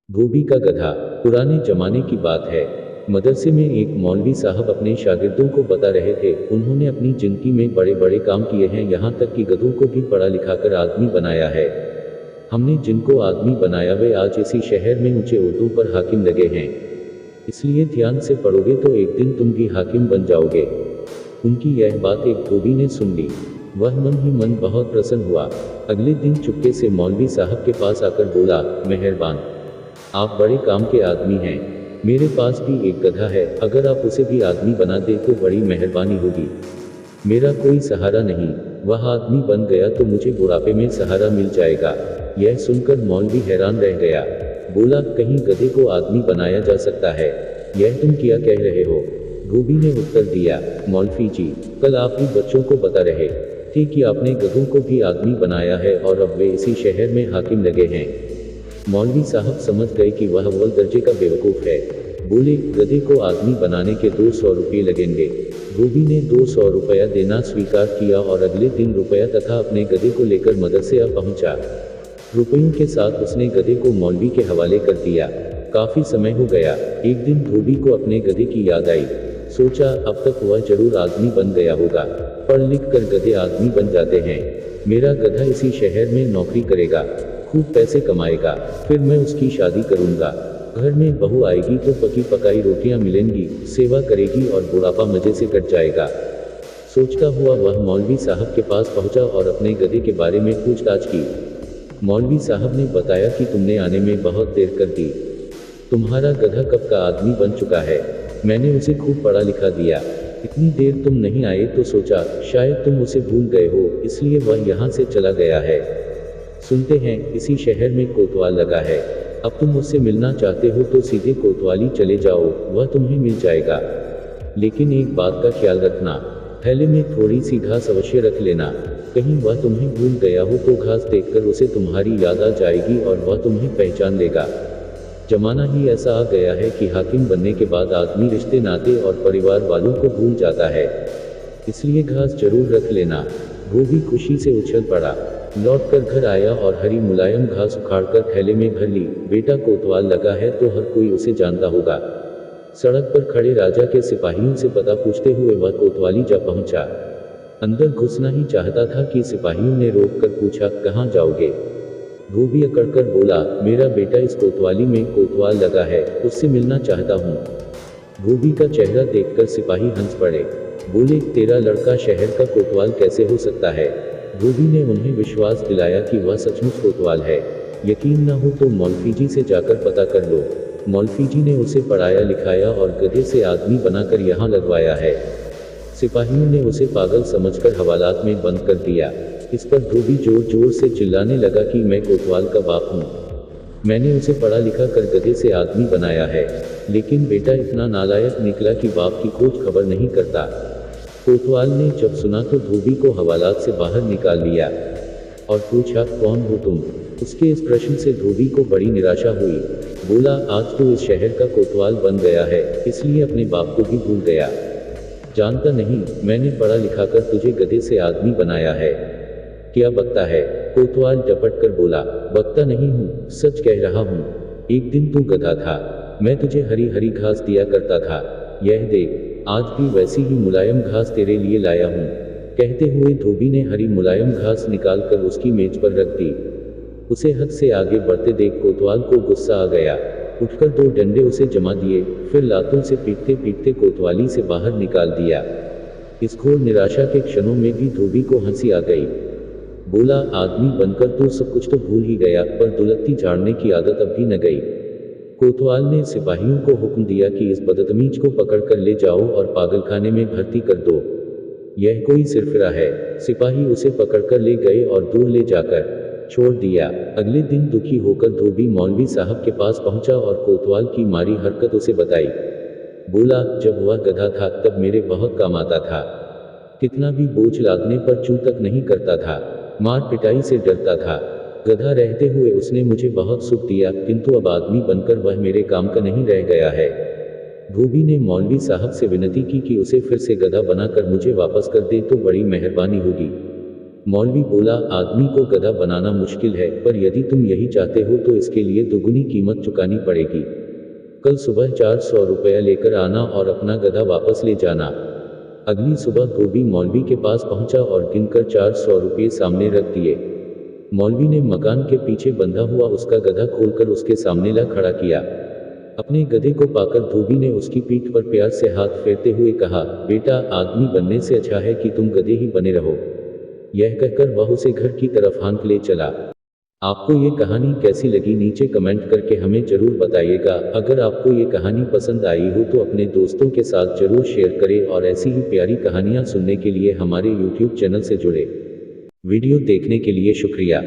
धोबी का गधा। पुराने जमाने की बात है। मदरसे में एक मौलवी साहब अपने शागिर्दों को बता रहे थे, उन्होंने अपनी जिंदगी में बड़े बड़े काम किए हैं, यहाँ तक कि गधों को भी पढ़ा लिखाकर आदमी बनाया है। हमने जिनको आदमी बनाया वे आज इसी शहर में ऊंचे ओहदों पर हाकिम लगे हैं। इसलिए ध्यान से पढ़ोगे तो एक दिन तुम भी हाकिम बन जाओगे। उनकी यह बात एक धोबी ने सुन ली। वह मन ही मन बहुत प्रसन्न हुआ। अगले दिन चुपके से मौलवी साहब के पास आकर बोला, मेहरबान, आप बड़े काम के आदमी हैं। मेरे पास भी एक गधा है, अगर आप उसे भी आदमी बना दे तो बड़ी मेहरबानी होगी। मेरा कोई सहारा नहीं, वह आदमी बन गया तो मुझे बुढ़ापे में सहारा मिल जाएगा। यह सुनकर मौलवी हैरान रह गया। बोला, कहीं गधे को आदमी बनाया जा सकता है? यह तुम क्या कह रहे हो? धोबी ने उत्तर दिया, मौलवी जी, कल आप ही बच्चों को बता रहे थे कि आपने गधों को भी आदमी बनाया है और अब वे इसी शहर में हाकिम लगे हैं। मौलवी साहब समझ गए कि वह अव्वल दर्जे का बेवकूफ़ है। बोले, गधे को आदमी बनाने के 200 रुपये लगेंगे। धोबी ने 200 रुपया देना स्वीकार किया और अगले दिन रुपया तथा अपने गधे को लेकर मदरसे आ पहुंचा। रुपयों के साथ उसने गधे को मौलवी के हवाले कर दिया। काफ़ी समय हो गया। एक दिन धोबी को अपने गधे की याद आई। सोचा, अब तक वह जरूर आदमी बन गया होगा। पढ़ लिख कर गधे आदमी बन जाते हैं। मेरा गधा इसी शहर में नौकरी करेगा, खूब पैसे कमाएगा, फिर मैं उसकी शादी करूंगा। घर में बहू आएगी तो पकी पकाई रोटियां मिलेंगी, सेवा करेगी और बुढ़ापा मजे से कट जाएगा। सोचता हुआ वह मौलवी साहब के पास पहुंचा और अपने गधे के बारे में पूछताछ की। मौलवी साहब ने बताया कि तुमने आने में बहुत देर कर दी। तुम्हारा गधा कब का आदमी बन चुका है। मैंने उसे खूब पढ़ा लिखा दिया। इतनी देर तुम नहीं आए तो सोचा शायद तुम उसे भूल गए हो, इसलिए वह यहाँ से चला गया है। सुनते हैं इसी शहर में कोतवाल लगा है। अब तुम उससे मिलना चाहते हो तो सीधे कोतवाली चले जाओ, वह तुम्हें मिल जाएगा। लेकिन एक बात का ख्याल रखना, थैले में थोड़ी सी घास अवश्य रख लेना। कहीं वह तुम्हें भूल गया हो तो घास देखकर उसे तुम्हारी याद आ जाएगी और वह तुम्हें पहचान लेगा। जमाना ही ऐसा आ गया है कि हाकिम बनने के बाद आदमी रिश्ते नाते और परिवार वालों को भूल जाता है, इसलिए घास जरूर रख लेना। वो भी खुशी से उछल पड़ा, लौटकर घर आया और हरी मुलायम घास उखाड़कर थैले में भर ली। बेटा कोतवाल लगा है तो हर कोई उसे जानता होगा। सड़क पर खड़े राजा के सिपाहियों से पता पूछते हुए वह कोतवाली जा पहुंचा। अंदर घुसना ही चाहता था कि सिपाहियों ने रोककर पूछा, कहाँ जाओगे? धोबी अकड़कर बोला, मेरा बेटा इस कोतवाली में कोतवाल लगा है, उससे मिलना चाहता हूँ। धोबी का चेहरा देखकर सिपाही हंस पड़े। बोले, तेरा लड़का शहर का कोतवाल कैसे हो सकता है? धोबी ने उन्हें विश्वास दिलाया कि वह सचमुच कोतवाल है। यकीन न हो तो मौलवी जी से जाकर पता कर लो। मौलवी जी ने उसे पढ़ाया लिखाया और गधे से आदमी बनाकर यहाँ लगवाया है। सिपाहियों ने उसे पागल समझकर हवालात में बंद कर दिया। इस पर धोबी जोर जोर से चिल्लाने लगा कि मैं कोतवाल का बाप हूँ। मैंने उसे पढ़ा लिखा कर गधे से आदमी बनाया है। लेकिन बेटा इतना नालायक निकला कि बाप की खोज खबर नहीं करता। कोतवाल ने जब सुना तो धोबी को हवालात से बाहर निकाल लिया और पूछा, कौन हो तुम? उसके इस प्रश्न से धोबी को बड़ी निराशा हुई। बोला, आज तो इस शहर का कोतवाल बन गया है, इसलिए अपने बाप को भी भूल गया। जानता नहीं, मैंने पढ़ा लिखा कर तुझे गधे से आदमी बनाया है। क्या बकता है? कोतवाल झपट कर बोला, बकता नहीं हूँ, सच कह रहा हूँ। एक दिन तू गधा था, मैं तुझे हरी हरी घास दिया करता था। यह देख, आज भी वैसी ही मुलायम घास तेरे लिए लाया हूँ। कहते हुए धोबी ने हरी मुलायम घास निकालकर उसकी मेज पर रख दी। उसे हद से आगे बढ़ते देख कोतवाल को गुस्सा आ गया। उठकर 2 डंडे उसे जमा दिए, फिर लातों से पीटते पीटते कोतवाली से बाहर निकाल दिया। इस घोर निराशा के क्षणों में भी धोबी को हंसी आ गई। बोला, आदमी बनकर तो सब कुछ तो भूल ही गया, पर दुलत्ती झाड़ने की आदत अब भी न गई। कोतवाल ने सिपाहियों को हुक्म दिया कि इस बदतमीज को पकड़कर ले जाओ और पागलखाने में भर्ती कर दो। यह कोई सिरफिरा है। सिपाही उसे पकड़कर ले गए और दूर ले जाकर छोड़ दिया। अगले दिन दुखी होकर धोबी मौलवी साहब के पास पहुंचा और कोतवाल की मारी हरकत उसे बताई। बोला, जब वह गधा था तब मेरे बहुत काम आता था। कितना भी बोझ लादने पर चूं तक नहीं करता था, मार पिटाई से डरता था। गधा रहते हुए उसने मुझे बहुत सुख दिया, किंतु अब आदमी बनकर वह मेरे काम का नहीं रह गया है। धोबी ने मौलवी साहब से विनती की कि उसे फिर से गधा बनाकर मुझे वापस कर दे तो बड़ी मेहरबानी होगी। मौलवी बोला, आदमी को गधा बनाना मुश्किल है, पर यदि तुम यही चाहते हो तो इसके लिए दुगुनी कीमत चुकानी पड़ेगी। कल सुबह 400 रुपया लेकर आना और अपना गधा वापस ले जाना। अगली सुबह धोबी मौलवी के पास पहुंचा और गिनकर 400 रुपये सामने रख दिए। मौलवी ने मकान के पीछे बंधा हुआ उसका गधा खोलकर उसके सामने ला खड़ा किया। अपने गधे को पाकर धोबी ने उसकी पीठ पर प्यार से हाथ फेरते हुए कहा, बेटा, आदमी बनने से अच्छा है कि तुम गधे ही बने रहो। यह कहकर वह उसे घर की तरफ हाँक ले चला। आपको ये कहानी कैसी लगी नीचे कमेंट करके हमें जरूर बताइएगा। अगर आपको ये कहानी पसंद आई हो तो अपने दोस्तों के साथ जरूर शेयर करें और ऐसी ही प्यारी कहानियाँ सुनने के लिए हमारे YouTube चैनल से जुड़े। वीडियो देखने के लिए शुक्रिया।